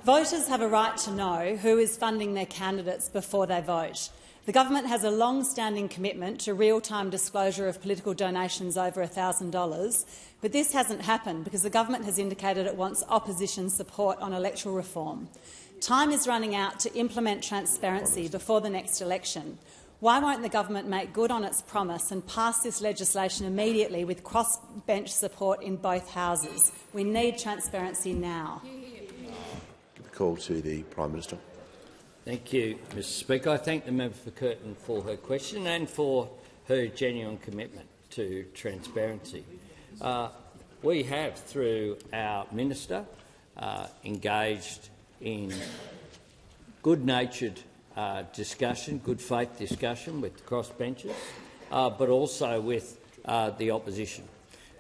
Voters have a right to know who is funding their candidates before they vote. The government has a long-standing commitment to real-time disclosure of political donations over $1,000, but this hasn't happened because the government has indicated it wants opposition support on electoral reform. Time is running out to implement transparency before the next election. Why won't the government make good on its promise and pass this legislation immediately with cross-bench support in both houses? We need transparency now. Call to the Prime Minister. Thank you, Mr Speaker. I thank the member for Curtin for her question and for her genuine commitment to transparency. We have, through our minister, engaged in good-natured discussion, good faith discussion with the crossbenchers, but also with the opposition,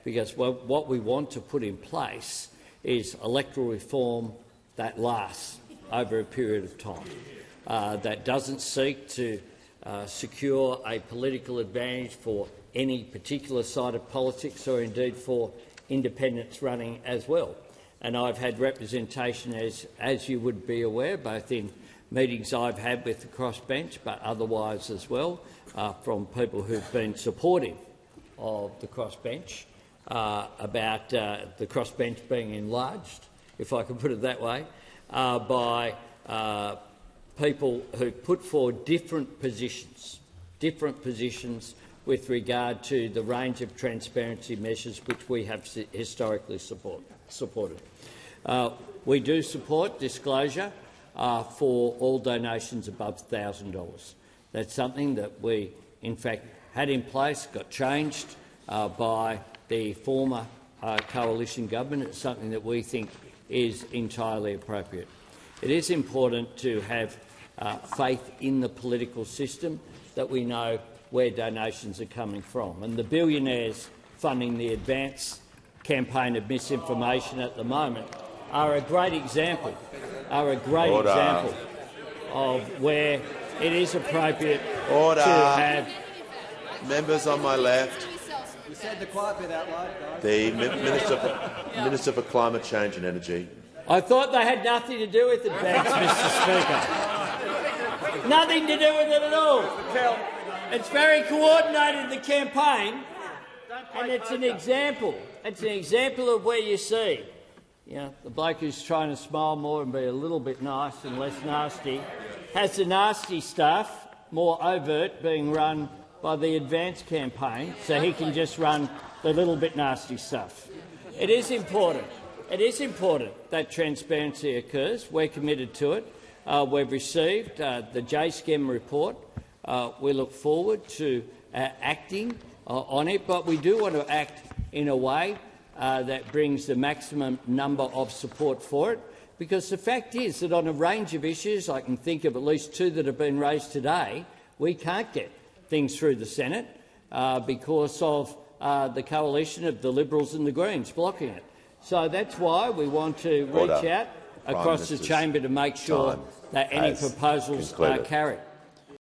because what we want to put in place is electoral reform that lasts over a period of time, that doesn't seek to secure a political advantage for any particular side of politics or indeed for independents running as well. And I've had representation, as you would be aware, both in meetings I've had with the crossbench but otherwise as well, from people who've been supportive of the crossbench about the crossbench being enlarged, if I can put it that way, by people who put forward different positions with regard to the range of transparency measures which we have historically supported. We do support disclosure for all donations above $1,000. That's something that we, in fact, had in place, got changed by the former coalition government. It's something that we think is entirely appropriate. It is important to have faith in the political system, that we know where donations are coming from. And the billionaires funding the Advance campaign of misinformation at the moment are a great example, of where it is appropriate to have. Members on my left. You said the quiet bit out loud, guys. The Minister for Climate Change and Energy. I thought they had nothing to do with Advance, Mr Speaker. Nothing to do with it at all. It's very coordinated, the campaign, and it's an example. It's an example of where you see, the bloke who's trying to smile more and be a little bit nice and less nasty has the nasty stuff, more overt, being run by the Advance campaign, so he can just run the little bit nasty stuff. It is important. It is important that transparency occurs. We're committed to it. We've received the JSCEM report. We look forward to acting on it, but we do want to act in a way that brings the maximum number of support for it, because the fact is that on a range of issues, I can think of at least two that have been raised today, we can't get things through the Senate because of the coalition of the Liberals and the Greens blocking it. So that's why we want to reach out across the chamber to make sure that any proposals are carried.